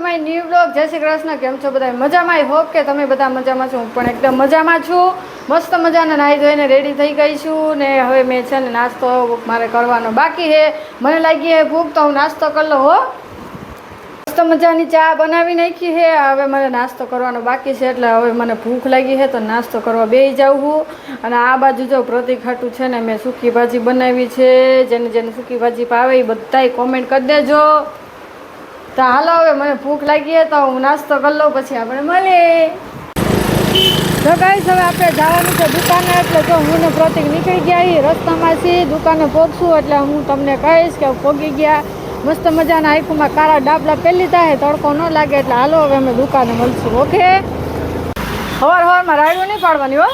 My new blog. જય શ્રી કૃષ્ણ. કેમ છો બધા? મજામાં? આઈ હોપ કે તમે બધા મજામાં છો. હું પણ એકદમ મજામાં છું. મસ્ત મજાના નાહી ધોઈને રેડી થઈ ગઈ છું ને હવે મેં છે ને નાસ્તો મારે કરવાનો બાકી છે. મને લાગી છે ભૂખ તો હું નાસ્તો કરી લઉં હો. મસ્ત મજાની ચા બનાવી નાખી છે. હવે મારે નાસ્તો કરવાનો બાકી છે એટલે હવે મને ભૂખ લાગી છે તો નાસ્તો કરવા બેસી જાઉં છું. અને આ બાજુ જો પ્રતિક હાટું છે ને મેં સૂકી ભાજી બનાવી છે. જેને જેને સૂકી ભાજી ભાવે એ બધાય કોમેન્ટ કરી દેજો. તો હાલો હવે મને ભૂખ લાગી છે તો હું નાસ્તો કરી લઉં પછી આપણે મળીએ. તો ગાઈસ હવે આપણે જવાનું છે દુકાને એટલે જો હું ને પ્રતિક નીકળી ગયા એ રસ્તામાં છીએ. દુકાને પહોંચશું એટલે હું તમને કહીશ કે પહોંચી ગયા. મસ્ત મજાના આંખોમાં કાળા ડાબલા પહેલી થાય તડકો ન લાગે એટલે હાલો હવે અમે દુકાને મળશું. ઓકે સવારમાં રાયડું નહીં પાડવાની હો.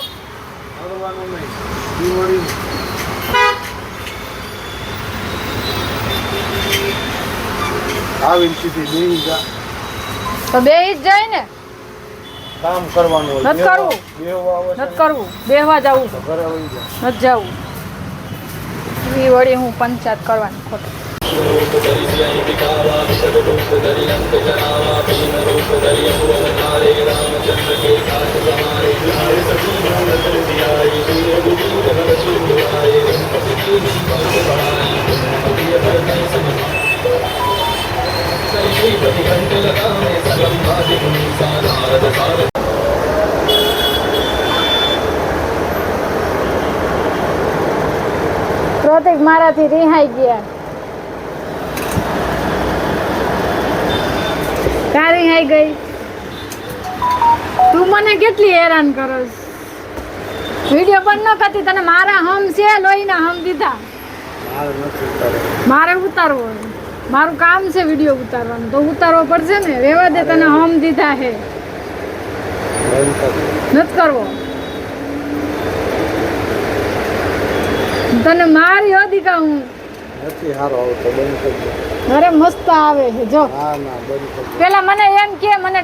તો બે જ જાય ને કામ કરવાનું નથી કરવું બેહવા જવું નથી જવું એ વળી હું પંચાયત કરવાની ખોટું. પ્રતિક મારાથી રિહાઈ ગયા. કા રિહાઈ ગઈ? તું મને કેટલી હેરાન કરસ. વિડીયો પણ ન કરતી તને મારા હમ છે લોહીના હમ દીધા. મારે ઉતારવો મારું કામ છે વિડીયો ઉતારવાનું તો ઉતારવો પડશે ને. રેવા દે તને હમ દીધા હે નથી કરવો. તને મારી હોતી કા હું નથી હારો આવતો બંધ કરી દે. અરે મસ્ત આવે છે જો. હા ના બંધ કરી દે. પેલા મને એમ કે મને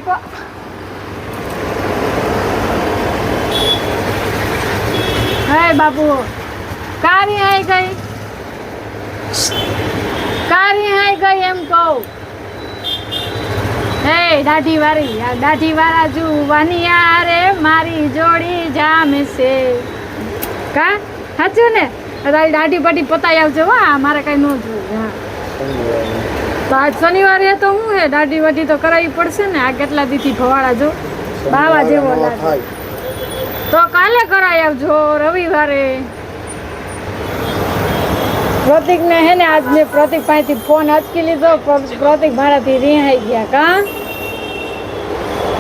હે બાપુ કારી આઈ ગઈ એમ કહું. હે દાઢી વાળી આ દાઢી વાળા જુવાની રે મારી જોડી જામશે. કા સાચું ને? તારી દાઢી પાટી પતાઈ આવજો. વાહ મારે કઈ ન જોયું. હા તો આજ શનિવારે તો હું હે દાઢી વાઢી તો કરાવવી પડશે ને. આ કેટલા દીથી ભવાડા જો બાવા જેવો લાગે તો કાલે કરાવી આવજો રવિવારે. પ્રતિકને હે ને આજ મેં પ્રતિક પાસેથી ફોન અચકી લીધો. પ્રતિક મારાથી રિહાઈ ગયા. કા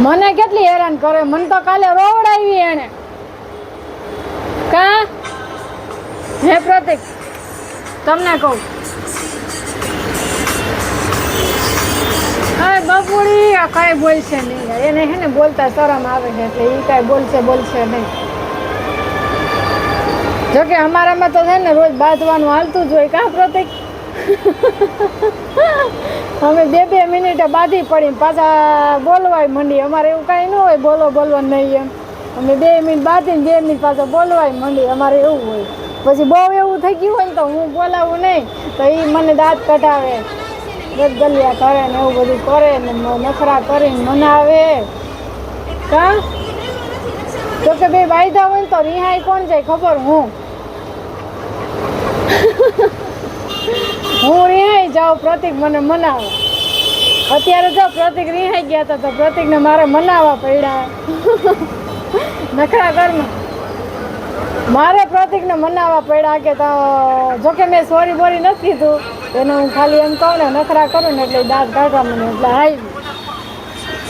મને કેટલી હેરાન કરે. મને તો કાલે રોવડાવી એને. કા હે પ્રતિક તમને કહું હવે બપોરી આ કાંઈ બોલશે નહીં. એને હે ને બોલતા શરમ આવે છે એટલે એ કાંઈ બોલશે નહીં. જોકે અમારામાં તો છે ને રોજ બાંધવાનું હાલતું જ હોય. કાં પ્રતિક? અમે બે મિનિટે બાંધી પડી પાછા બોલવાય મંડી. અમારે એવું કાંઈ ન હોય બોલવાનું નહીં એમ. અમે 2 મિનિટ બાંધીને 2 મિનિટ પાછા બોલવાય મંડી. અમારે એવું હોય. પછી બહુ એવું થઈ ગયું હોય ને તો હું બોલાવું નહીં તો એ મને દાંત કઢાવે ગલિયા કરે ને એવું બધું કરે ને નખરા કરીને મનાવે. કાં જોકે બે બાંધા હોય ને તો રિહાઈ કોણ જાય ખબર? હું રિહાઈ જાઉં. પ્રતિક મને મનાવે. અત્યારે જો પ્રતિક રિહાઈ ગયા હતા તો પ્રતિકને મારે મનાવવા પડ્યા. નખરા કરમાં મારે પ્રતિકને મનાવવા પડ્યા કે જોકે મેં સોરી બોરી નથી કીધું એને. હું ખાલી એમ કહું ને નખરા કરું ને એટલે દાંત કાઢવા મને એટલે હાઈ.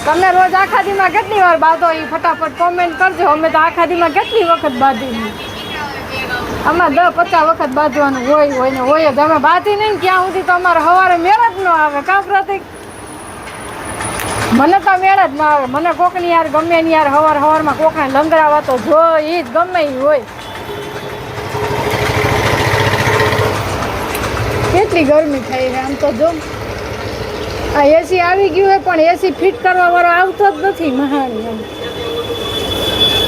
તમે રોજ આખા દીમાં કેટલી વાર બાંધો એ ફટાફટ કોમેન્ટ કરજો. અમે તો આખા દીમાં કેટલી વખત બાંધી. આમાં 10-50 વખત બાંધવાનું હોય ને હોય જ. અમે બાંધી નહીં ક્યાં સુધી તો અમારે સવારે મેળ જ ન આવે. કાં પ્રતિક? મને તો મેળ જ ના આવે. મને કોકની યાર ગમે ની યાર સવારમાં કોકને લંગડાવા તો જો એ જ ગમે એ હોય. કેટલી ગરમી થઈ છે આમ તો જો. આ એસી આવી ગયું છે પણ એસી ફિટ કરવા વાળો આવતો જ નથી. મહાણી એમ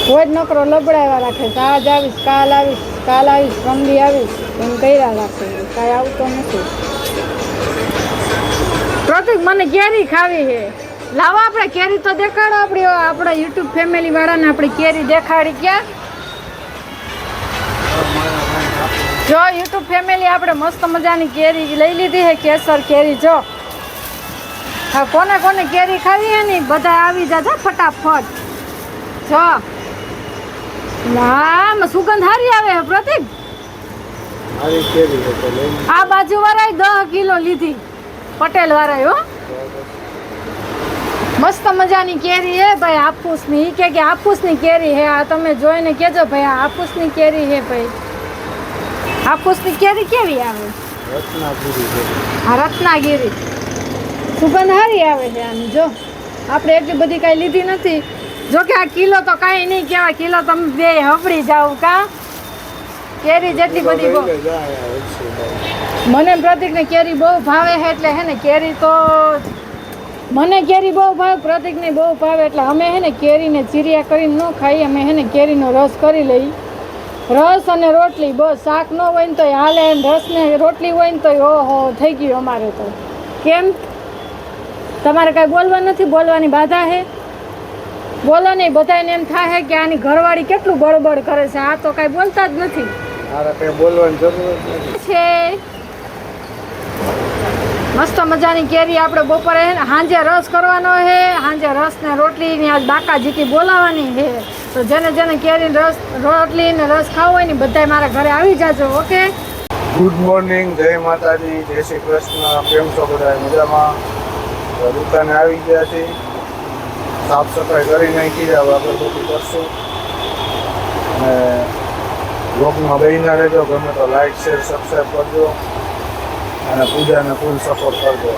રોજ નકરો લબડાવ્યા રાખે. આજ આવીશ કાલ આવીશ રમલી આવીશ એમ કર્યા રાખે. કાંઈ આવતો નથી. પ્રતિક મને કેરી ખાવી છે. લાવો આપણે કેરી તો દેખાડો આપણા યુટ્યુબ ફેમિલી વાળાને આપણે કેરી દેખાડી ક્યાં જો યુટ્યુબ ફેમિલી આપણે મસ્ત મજાની કેરી લઈ લીધી છે કેસર કેરી જો હા કોને કોને કેરી ખાવી હે ને બધા આવી જાજો ફટાફટ જો ના સુગંધ સારી આવે છે પ્રતિક મારી કેરી છે તો લઈને આ બાજુ વાળાએ 10 કિલો લીધી પટેલ વાળાએ હો મસ્ત મજાની કેરી હે ભાઈ હાફૂસની ઈ કે હાફૂસની કેરી હે આ તમે જોઈને કહેજો ભાઈ આ હાફૂસની કેરી હે ભાઈ હાફૂસની કેરી કેવી આવે રત્નાપુરી છે આ રત્નાગીરી સુગંધ સારી આવે છે આની જો આપણે એટલી બધી કાંઈ લીધી નથી જો કે આ કિલો તો કાંઈ નહીં કહેવાય કિલો તમે બે હબડી જાવ કા કેરી જેટલી બધી બહુ લઈ જાય હલસુભાઈ. મને પ્રતિકને કેરી બહુ ભાવે છે એટલે હે ને કેરી તો મને કેરી બહુ ભાવે પ્રતિકને બહુ ભાવે એટલે અમે હે ને કેરીને ચીરિયા કરીને ન ખાઈએ અમે હે ને કેરીનો રસ કરી લઈ રસ અને રોટલી બસ શાક ન હોય ને તો હાલે રસ ને રોટલી હોય ને તો ઓહો થઈ ગયું અમારે તો કેમ તમારે કાંઈ બોલવા નથી બોલવાની બાધા છે બોલો નહીં બધાને એમ થાય કે આની ઘરવાળી કેટલું બળબડ કરે છે આ તો કાંઈ બોલતા જ નથી મારે કઈ બોલવાની જરૂર જ નથી છે મસ્ત મજાની કેરી આપણે બપોરે હે ને સાંજે રસ કરવાનો છે સાંજે રસ ને રોટલી ની આજ બાકા જીતી બોલાવવાની છે તો જેને જેને કેરી રસ રોટલી ને રસ ખાવો હોય ને બધાય મારા ઘરે આવી જાજો ઓકે ગુડ મોર્નિંગ જય માતાજી જય શ્રી કૃષ્ણ કેમ છો બધા મજામાં તો દુકાને આવી ગયા છે સાફ સફાઈ કરી નાખી હવે આપણે બધું કરશું અને બ્લોગમાં બેહીને રહેજો ગમે તો લાઈક શેર સબસ્ક્રાઈબ કરજો અને પૂજાને ફૂલ સપોર્ટ કરજો